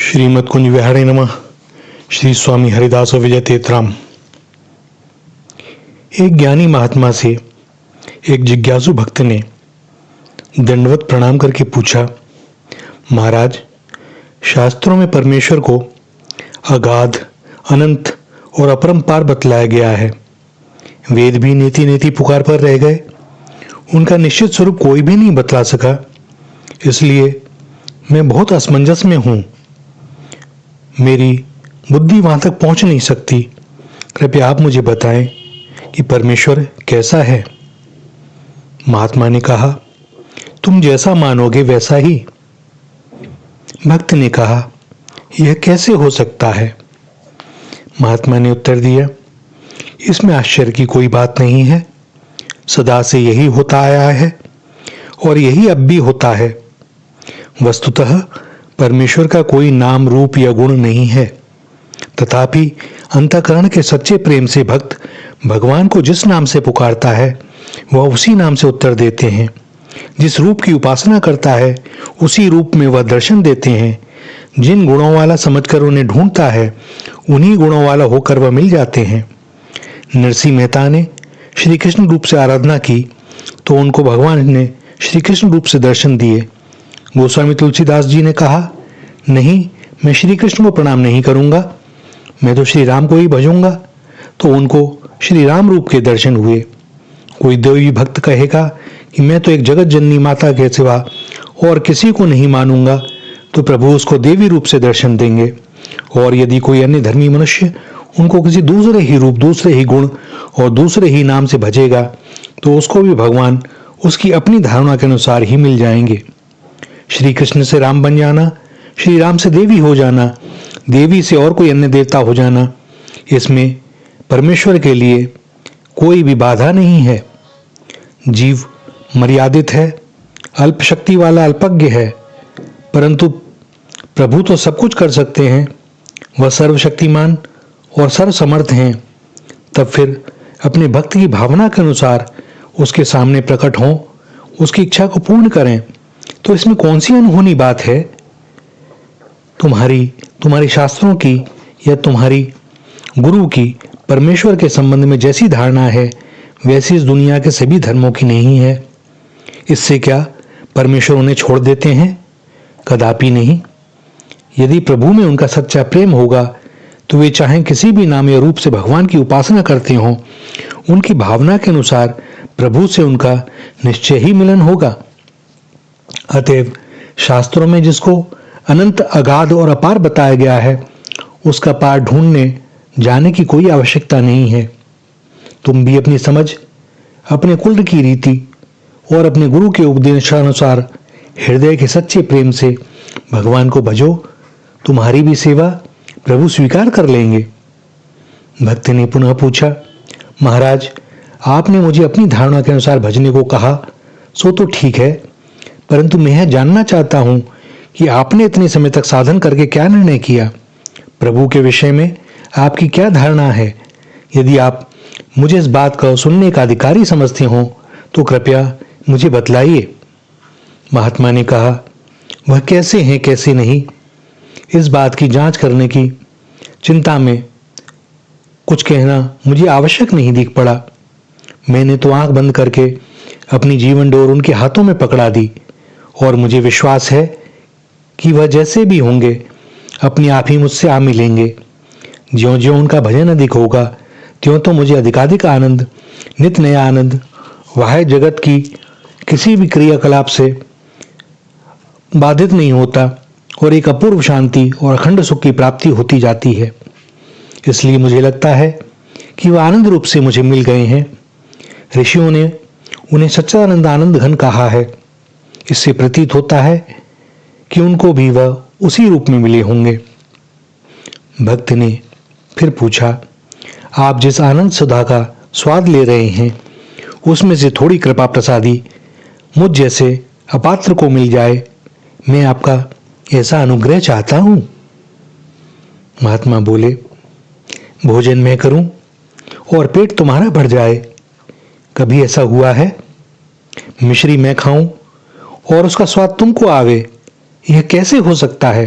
श्रीमद् कुंज विहारे नमः। श्री स्वामी हरिदास विजय तेतराम। एक ज्ञानी महात्मा से एक जिज्ञासु भक्त ने दंडवत प्रणाम करके पूछा, महाराज, शास्त्रों में परमेश्वर को अगाध, अनंत और अपरंपार बतलाया गया है। वेद भी नीति नीति पुकार पर रह गए, उनका निश्चित स्वरूप कोई भी नहीं बतला सका। इसलिए मैं बहुत असमंजस में हूं, मेरी बुद्धि वहां तक पहुंच नहीं सकती। कृपया आप मुझे बताएं कि परमेश्वर कैसा है। महात्मा ने कहा, तुम जैसा मानोगे वैसा ही। भक्त ने कहा, यह कैसे हो सकता है। महात्मा ने उत्तर दिया, इसमें आश्चर्य की कोई बात नहीं है। सदा से यही होता आया है और यही अब भी होता है। वस्तुतः परमेश्वर का कोई नाम, रूप या गुण नहीं है, तथापि अंतःकरण के सच्चे प्रेम से भक्त भगवान को जिस नाम से पुकारता है वह उसी नाम से उत्तर देते हैं। जिस रूप की उपासना करता है उसी रूप में वह दर्शन देते हैं। जिन गुणों वाला समझकर उन्हें ढूंढता है उन्हीं गुणों वाला होकर वह मिल जाते हैं। नरसिंह मेहता ने श्री कृष्ण रूप से आराधना की तो उनको भगवान ने श्री कृष्ण रूप से दर्शन दिए। गोस्वामी तुलसीदास जी ने कहा, नहीं, मैं श्री कृष्ण को प्रणाम नहीं करूंगा, मैं तो श्री राम को ही भजूंगा। तो उनको श्री राम रूप के दर्शन हुए। कोई देवी भक्त कहेगा कि मैं तो एक जगत जननी माता के सिवा और किसी को नहीं मानूंगा, तो प्रभु उसको देवी रूप से दर्शन देंगे। और यदि कोई अन्य धर्मी मनुष्य उनको किसी दूसरे ही रूप, दूसरे ही गुण और दूसरे ही नाम से भजेगा तो उसको भी भगवान उसकी अपनी धारणा के अनुसार ही मिल जाएंगे। श्री कृष्ण से राम बन जाना, श्री राम से देवी हो जाना, देवी से और कोई अन्य देवता हो जाना, इसमें परमेश्वर के लिए कोई भी बाधा नहीं है। जीव मर्यादित है, अल्प शक्ति वाला अल्पज्ञ है, परंतु प्रभु तो सब कुछ कर सकते हैं। वह सर्वशक्तिमान और सर्वसमर्थ हैं। तब फिर अपने भक्त की भावना के अनुसार उसके सामने प्रकट हों, उसकी इच्छा को पूर्ण करें, तो इसमें कौन सी अनहोनी बात है। तुम्हारी शास्त्रों की या तुम्हारी गुरु की परमेश्वर के संबंध में जैसी धारणा है वैसी इस दुनिया के सभी धर्मों की नहीं है। इससे क्या परमेश्वर उन्हें छोड़ देते हैं? कदापि नहीं। यदि प्रभु में उनका सच्चा प्रेम होगा तो वे चाहे किसी भी नाम या रूप से भगवान की उपासना करते हों, उनकी भावना के अनुसार प्रभु से उनका निश्चय ही मिलन होगा। अतएव शास्त्रों में जिसको अनंत, अगाध और अपार बताया गया है उसका पार ढूंढने जाने की कोई आवश्यकता नहीं है। तुम भी अपनी समझ, अपने कुल की रीति और अपने गुरु के उपदेशानुसार हृदय के सच्चे प्रेम से भगवान को भजो, तुम्हारी भी सेवा प्रभु स्वीकार कर लेंगे। भक्त ने पुनः पूछा, महाराज, आपने मुझे अपनी धारणा के अनुसार भजने को कहा, सो तो ठीक है, परंतु मैं यह जानना चाहता हूं कि आपने इतने समय तक साधन करके क्या निर्णय किया। प्रभु के विषय में आपकी क्या धारणा है। यदि आप मुझे इस बात का सुनने का अधिकारी समझते हो तो कृपया मुझे बतलाइए। महात्मा ने कहा, वह कैसे हैं कैसे नहीं, इस बात की जांच करने की चिंता में कुछ कहना मुझे आवश्यक नहीं दिख पड़ा। मैंने तो आंख बंद करके अपनी जीवन डोर उनके हाथों में पकड़ा दी और मुझे विश्वास है कि वह जैसे भी होंगे अपने आप ही मुझसे आ मिलेंगे। ज्यों ज्यों उनका भजन अधिक होगा त्यों तो मुझे अधिकाधिक आनंद, नित नया आनंद, वाह्य जगत की किसी भी क्रियाकलाप से बाधित नहीं होता और एक अपूर्व शांति और अखंड सुख की प्राप्ति होती जाती है। इसलिए मुझे लगता है कि वह आनंद रूप से मुझे मिल गए हैं। ऋषियों ने उन्हें सच्चिदानंद आनंद घन कहा है। इससे प्रतीत होता है कि उनको भी वह उसी रूप में मिले होंगे। भक्त ने फिर पूछा, आप जिस आनंद सुधा का स्वाद ले रहे हैं उसमें से थोड़ी कृपा प्रसादी मुझ जैसे अपात्र को मिल जाए, मैं आपका ऐसा अनुग्रह चाहता हूं। महात्मा बोले, भोजन मैं करूं और पेट तुम्हारा भर जाए, कभी ऐसा हुआ है? मिश्री मैं खाऊं और उसका स्वाद तुमको आवे, यह कैसे हो सकता है?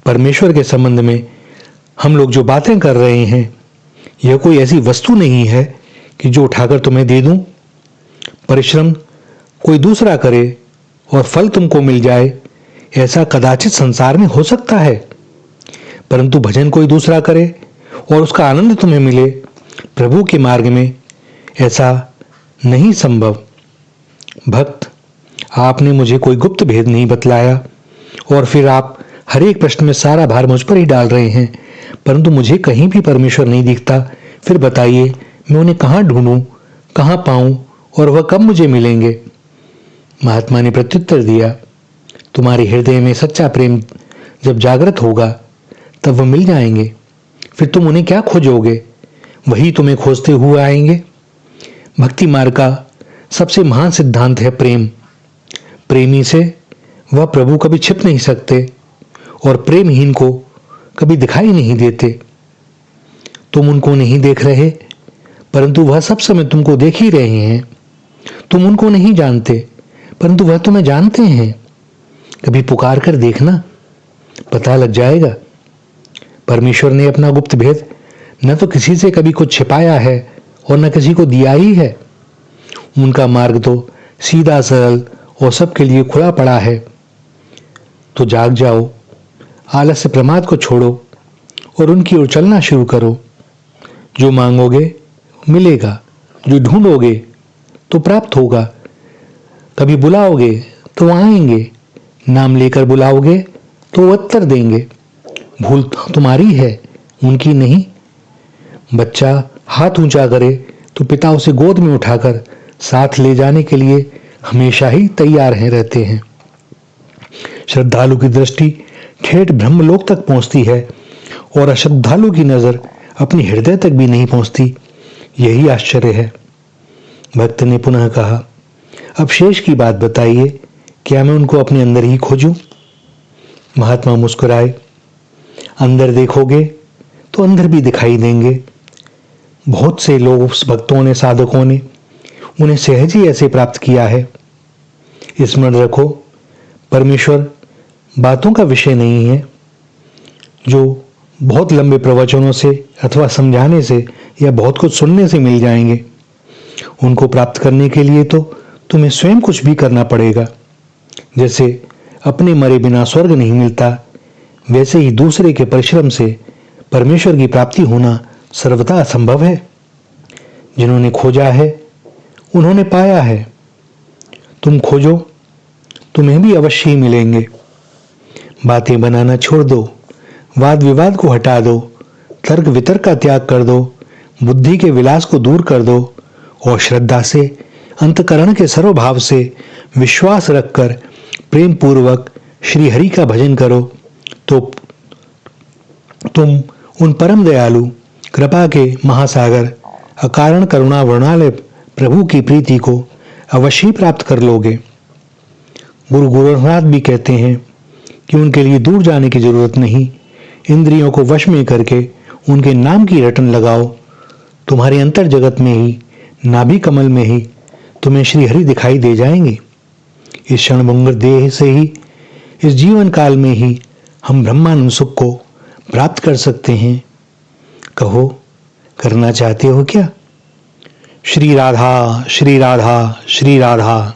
परमेश्वर के संबंध में हम लोग जो बातें कर रहे हैं, यह कोई ऐसी वस्तु नहीं है कि जो उठाकर तुम्हें दे दूं। परिश्रम कोई दूसरा करे और फल तुमको मिल जाए, ऐसा कदाचित संसार में हो सकता है, परंतु भजन कोई दूसरा करे और उसका आनंद तुम्हें मिले प्रभु के मार्ग में, ऐसा नहीं संभव। भक्त, आपने मुझे कोई गुप्त भेद नहीं बतलाया और फिर आप हर एक प्रश्न में सारा भार मुझ पर ही डाल रहे हैं, परंतु मुझे कहीं भी परमेश्वर नहीं दिखता। फिर बताइए, मैं उन्हें कहाँ ढूंढूं, कहाँ पाऊं और वह कब मुझे मिलेंगे? महात्मा ने प्रत्युत्तर दिया, तुम्हारे हृदय में सच्चा प्रेम जब जागृत होगा तब वह मिल जाएंगे। फिर तुम उन्हें क्या खोजोगे? वही तुम्हें खोजते हुए आएंगे। भक्ति मार्ग का सबसे महान सिद्धांत है प्रेम। प्रेमी से वह प्रभु कभी छिप नहीं सकते और प्रेमहीन को कभी दिखाई नहीं देते। तुम उनको नहीं देख रहे, परंतु वह सब समय तुमको देख ही रहे हैं। तुम उनको नहीं जानते, परंतु वह तुम्हें जानते हैं। कभी पुकार कर देखना, पता लग जाएगा। परमेश्वर ने अपना गुप्त भेद न तो किसी से कभी कुछ छिपाया है और न किसी को दिया ही है। उनका मार्ग तो सीधा सरल और सबके लिए खुला पड़ा है। तो जाग जाओ, आलस्य प्रमाद को छोड़ो और उनकी ओर चलना शुरू करो। जो मांगोगे मिलेगा, जो ढूंढोगे तो प्राप्त होगा। कभी बुलाओगे तो आएंगे, नाम लेकर बुलाओगे तो उत्तर देंगे। भूल तुम्हारी है, उनकी नहीं। बच्चा हाथ ऊंचा करे तो पिता उसे गोद में उठाकर साथ ले जाने के लिए हमेशा ही तैयार रहते हैं। श्रद्धालु की दृष्टि ठेठ ब्रह्मलोक तक पहुंचती है और अश्रद्धालु की नजर अपने हृदय तक भी नहीं पहुंचती। यही आश्चर्य है। भक्त ने पुनः कहा, अब शेष की बात बताइए, क्या मैं उनको अपने अंदर ही खोजूं? महात्मा मुस्कुराए, अंदर देखोगे तो अंदर भी दिखाई देंगे। बहुत से लोग, भक्तों ने, साधकों ने उन्हें सहज ही ऐसे प्राप्त किया है। स्मरण रखो, परमेश्वर बातों का विषय नहीं है जो बहुत लंबे प्रवचनों से अथवा समझाने से या बहुत कुछ सुनने से मिल जाएंगे। उनको प्राप्त करने के लिए तो तुम्हें स्वयं कुछ भी करना पड़ेगा। जैसे अपने मरे बिना स्वर्ग नहीं मिलता, वैसे ही दूसरे के परिश्रम से परमेश्वर की प्राप्ति होना सर्वथा असंभव है। जिन्होंने खोजा है उन्होंने पाया है। तुम खोजो, तुम्हें भी अवश्य ही मिलेंगे। बातें बनाना छोड़ दो, वाद विवाद को हटा दो, तर्क वितर्क का त्याग कर दो, बुद्धि के विलास को दूर कर दो और श्रद्धा से, अंतकरण के सर्वभाव से विश्वास रखकर प्रेम पूर्वक श्री हरि का भजन करो तो तुम उन परम दयालु, कृपा के महासागर, अकारण करुणा वर्णालय प्रभु की प्रीति को अवश्य प्राप्त कर लोगे। गुरु गोरखनाथ भी कहते हैं कि उनके लिए दूर जाने की जरूरत नहीं। इंद्रियों को वश में करके उनके नाम की रटन लगाओ। तुम्हारे अंतर जगत में ही, नाभि कमल में ही तुम्हें श्री हरि दिखाई दे जाएंगे। इस क्षणभंगुर देह से ही, इस जीवन काल में ही हम ब्रह्मानंद सुख को प्राप्त कर सकते हैं। कहो, करना चाहते हो क्या? श्री राधा, श्री राधा, श्री राधा।